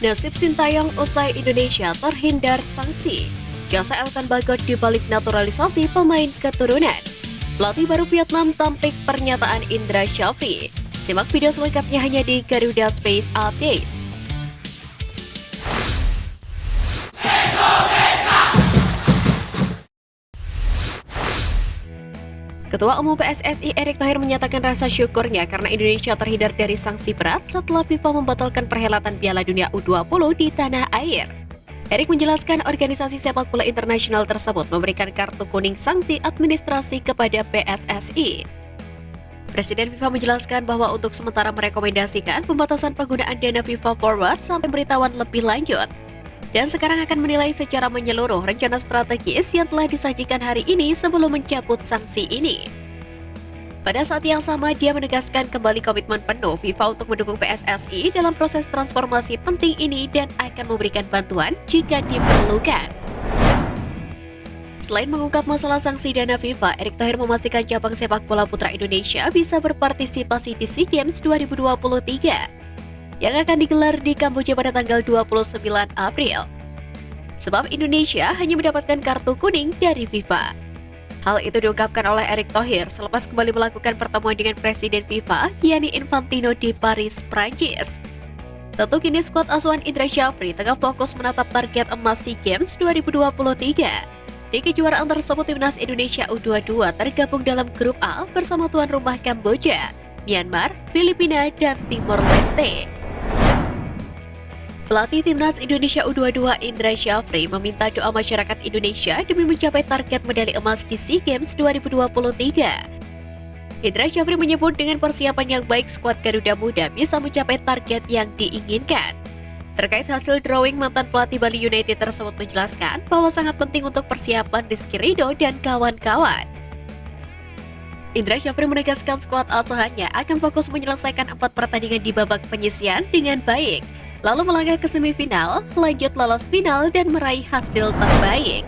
Nasib Sintayong usai Indonesia terhindar sanksi. Jasa Elkan Bagot dibalik naturalisasi pemain keturunan. Pelatih baru Vietnam tampik pernyataan Indra Syafri. Simak video selengkapnya hanya di Garuda Space Update. Ketua Umum PSSI Erick Thohir menyatakan rasa syukurnya karena Indonesia terhindar dari sanksi berat setelah FIFA membatalkan perhelatan Piala Dunia U20 di tanah air. Erick menjelaskan organisasi sepak bola internasional tersebut memberikan kartu kuning sanksi administrasi kepada PSSI. Presiden FIFA menjelaskan bahwa untuk sementara merekomendasikan pembatasan penggunaan dana FIFA Forward sampai pemberitahuan lebih lanjut. Dan sekarang akan menilai secara menyeluruh rencana strategis yang telah disajikan hari ini sebelum mencabut sanksi ini. Pada saat yang sama, dia menegaskan kembali komitmen penuh FIFA untuk mendukung PSSI dalam proses transformasi penting ini dan akan memberikan bantuan jika diperlukan. Selain mengungkap masalah sanksi dana FIFA, Erick Thohir memastikan cabang sepak bola putra Indonesia bisa berpartisipasi di SEA Games 2023. yang akan digelar di Kamboja pada tanggal 29 April. Sebab Indonesia hanya mendapatkan kartu kuning dari FIFA. Hal itu diungkapkan oleh Erick Thohir selepas kembali melakukan pertemuan dengan Presiden FIFA, Gianni Infantino di Paris, Prancis. Tentu kini skuad asuhan Indra Syafri tengah fokus menatap target emas SEA Games 2023. Di kejuaraan tersebut, Timnas Indonesia U22 tergabung dalam grup A bersama tuan rumah Kamboja, Myanmar, Filipina, dan Timor Leste. Pelatih Timnas Indonesia U22 Indra Syafri meminta doa masyarakat Indonesia demi mencapai target medali emas di SEA Games 2023. Indra Syafri menyebut dengan persiapan yang baik skuad Garuda Muda bisa mencapai target yang diinginkan. Terkait hasil drawing, mantan pelatih Bali United tersebut menjelaskan bahwa sangat penting untuk persiapan Rizky Ridho dan kawan-kawan. Indra Syafri menegaskan skuad asuhannya akan fokus menyelesaikan 4 pertandingan di babak penyisian dengan baik, lalu melangkah ke semifinal, lanjut lolos final, dan meraih hasil terbaik.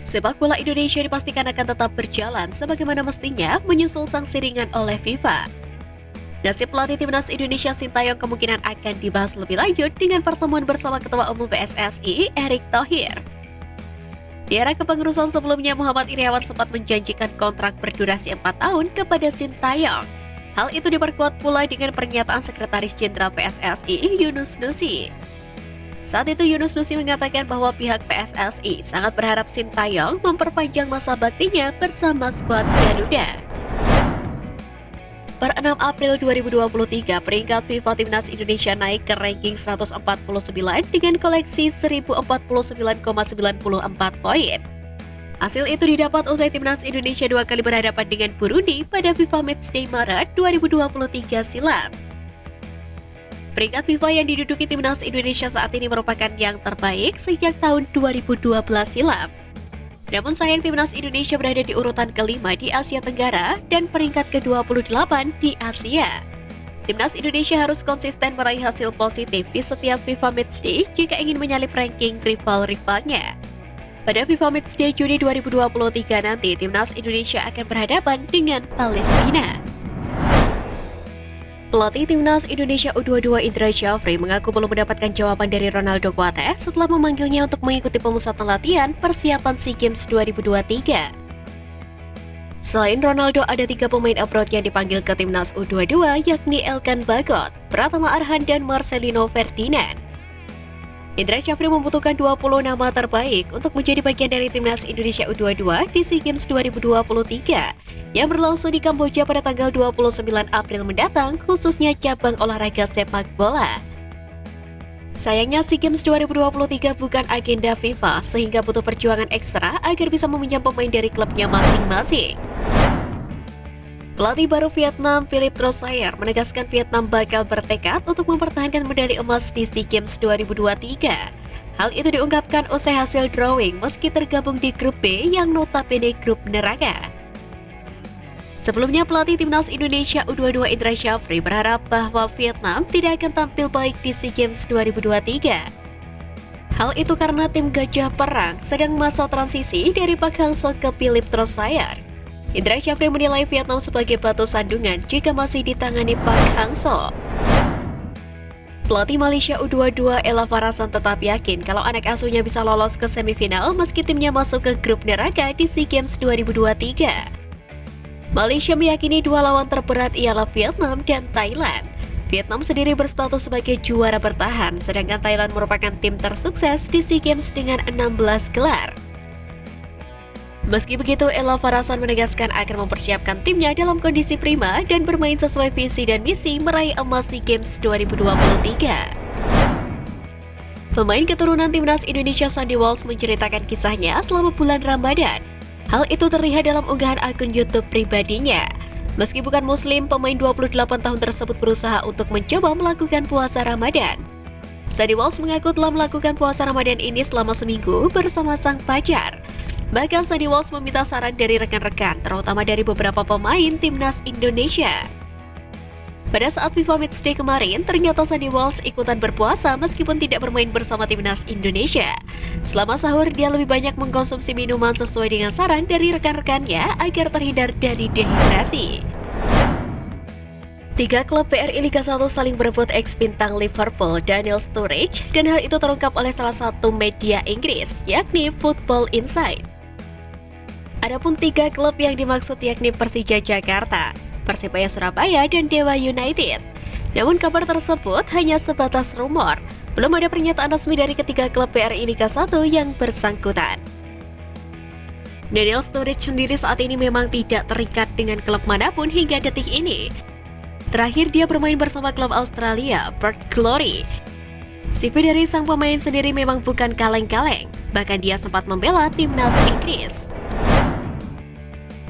Sepak bola Indonesia dipastikan akan tetap berjalan sebagaimana mestinya menyusul sanksi ringan oleh FIFA. Nasib pelatih Timnas Indonesia Sintayong kemungkinan akan dibahas lebih lanjut dengan pertemuan bersama Ketua Umum PSSI Erick Thohir. Di era kepengurusan sebelumnya, Muhammad Iryawan sempat menjanjikan kontrak berdurasi 4 tahun kepada Sintayong. Hal itu diperkuat pula dengan pernyataan Sekretaris Jenderal PSSI Yunus Nusi. Saat itu Yunus Nusi mengatakan bahwa pihak PSSI sangat berharap Sintayong memperpanjang masa baktinya bersama skuad Garuda. Per 6 April 2023, peringkat FIFA Timnas Indonesia naik ke ranking 149 dengan koleksi 1049,94 poin. Hasil itu didapat usai Timnas Indonesia 2 kali berhadapan dengan Burundi pada FIFA Matchday Maret 2023 silam. Peringkat FIFA yang diduduki Timnas Indonesia saat ini merupakan yang terbaik sejak tahun 2012 silam. Namun sayang, Timnas Indonesia berada di urutan kelima di Asia Tenggara dan peringkat ke-28 di Asia. Timnas Indonesia harus konsisten meraih hasil positif di setiap FIFA Matchday jika ingin menyalip ranking rival-rivalnya. Pada FIFA Matchday Juni 2023 nanti, Timnas Indonesia akan berhadapan dengan Palestina. Pelatih Timnas Indonesia U22 Indra Syafri mengaku belum mendapatkan jawaban dari Ronaldo Kuate setelah memanggilnya untuk mengikuti pemusatan latihan persiapan SEA Games 2023. Selain Ronaldo, ada 3 pemain abroad yang dipanggil ke Timnas U22, yakni Elkan Bagot, Pratama Arhan, dan Marcelino Ferdinand. Indra Syafri membutuhkan 20 nama terbaik untuk menjadi bagian dari Timnas Indonesia U22 di SEA Games 2023 yang berlangsung di Kamboja pada tanggal 29 April mendatang, khususnya cabang olahraga sepak bola. Sayangnya SEA Games 2023 bukan agenda FIFA, sehingga butuh perjuangan ekstra agar bisa meminjam pemain dari klubnya masing-masing. Pelatih baru Vietnam, Philippe Trossaer, menegaskan Vietnam bakal bertekad untuk mempertahankan medali emas di SEA Games 2023. Hal itu diungkapkan usai hasil drawing meski tergabung di grup B yang notabene grup neraka. Sebelumnya, pelatih Timnas Indonesia U22 Indra Syafri berharap bahwa Vietnam tidak akan tampil baik di SEA Games 2023. Hal itu karena tim Gajah Perang sedang masa transisi dari Park Hang-seo ke Philippe Trossaer. Indra Syafri menilai Vietnam sebagai batu sandungan jika masih ditangani Park Hang-seo. Pelatih Malaysia U22 Ella Farasan tetap yakin kalau anak asuhnya bisa lolos ke semifinal meski timnya masuk ke grup neraka di SEA Games 2023. Malaysia meyakini dua lawan terberat ialah Vietnam dan Thailand. Vietnam sendiri berstatus sebagai juara bertahan, sedangkan Thailand merupakan tim tersukses di SEA Games dengan 16 gelar. Meski begitu, Ella Farasan menegaskan akan mempersiapkan timnya dalam kondisi prima dan bermain sesuai visi dan misi meraih emas SEA Games 2023. Pemain keturunan timnas Indonesia Sandy Walsh menceritakan kisahnya selama bulan Ramadan. Hal itu terlihat dalam unggahan akun YouTube pribadinya. Meski bukan muslim, pemain 28 tahun tersebut berusaha untuk mencoba melakukan puasa Ramadan. Sandy Walsh mengaku telah melakukan puasa Ramadan ini selama seminggu bersama sang pacar. Bahkan Sandy Walsh meminta saran dari rekan-rekan, terutama dari beberapa pemain timnas Indonesia. Pada saat FIFA Matchday kemarin, ternyata Sandy Walsh ikutan berpuasa meskipun tidak bermain bersama timnas Indonesia. Selama sahur, dia lebih banyak mengkonsumsi minuman sesuai dengan saran dari rekan-rekannya agar terhindar dari dehidrasi. 3 klub BRI Liga 1 saling berebut ex-bintang Liverpool Daniel Sturridge, dan hal itu terungkap oleh salah satu media Inggris, yakni Football Insight. Adapun 3 klub yang dimaksud yakni Persija Jakarta, Persebaya Surabaya, dan Dewa United. Namun kabar tersebut hanya sebatas rumor. Belum ada pernyataan resmi dari ketiga klub BRI Liga 1 yang bersangkutan. Daniel Sturridge sendiri saat ini memang tidak terikat dengan klub manapun hingga detik ini. Terakhir dia bermain bersama klub Australia, Perth Glory. CV dari sang pemain sendiri memang bukan kaleng-kaleng, bahkan dia sempat membela timnas Inggris.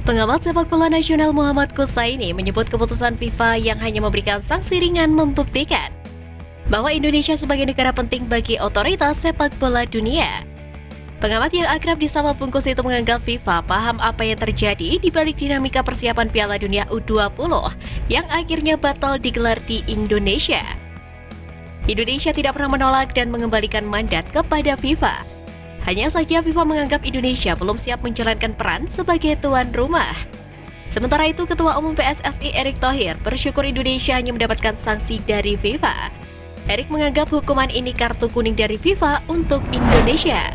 Pengamat sepak bola nasional Muhammad Kusaini menyebut keputusan FIFA yang hanya memberikan sanksi ringan membuktikan bahwa Indonesia sebagai negara penting bagi otoritas sepak bola dunia. Pengamat yang akrab disapa Bungkus itu menganggap FIFA paham apa yang terjadi di balik dinamika persiapan Piala Dunia U20 yang akhirnya batal digelar di Indonesia. Indonesia tidak pernah menolak dan mengembalikan mandat kepada FIFA. Hanya saja FIFA menganggap Indonesia belum siap menjalankan peran sebagai tuan rumah. Sementara itu, Ketua Umum PSSI Erick Thohir bersyukur Indonesia hanya mendapatkan sanksi dari FIFA. Erick menganggap hukuman ini kartu kuning dari FIFA untuk Indonesia.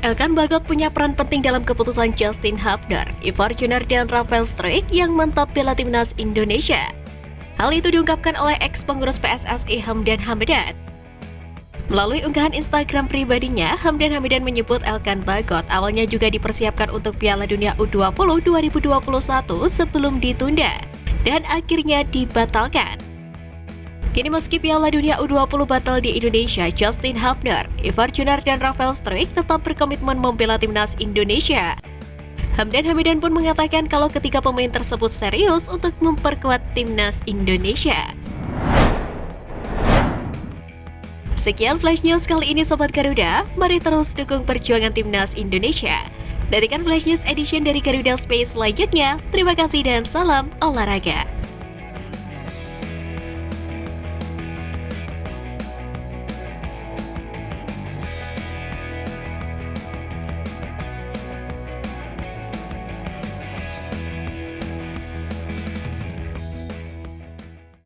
Elkan Bagot punya peran penting dalam keputusan Justin Hubner, Ivar Junar, dan Rafael Struijk yang mantap bela timnas Indonesia. Hal itu diungkapkan oleh ex-pengurus PSSI Hamdan Hamidan. Melalui unggahan Instagram pribadinya, Hamdan Hamidan menyebut Elkan Bagot awalnya juga dipersiapkan untuk Piala Dunia U20 2021 sebelum ditunda, dan akhirnya dibatalkan. Kini meski Piala Dunia U20 batal di Indonesia, Justin Hubner, Ivar Junar, dan Rafael Struijk tetap berkomitmen membela timnas Indonesia. Hamdan Hamidan pun mengatakan kalau ketiga pemain tersebut serius untuk memperkuat timnas Indonesia. Sekian Flash News kali ini Sobat Garuda, mari terus dukung perjuangan timnas Indonesia. Nantikan Flash News Edition dari Garuda Space selanjutnya. Terima kasih dan salam olahraga.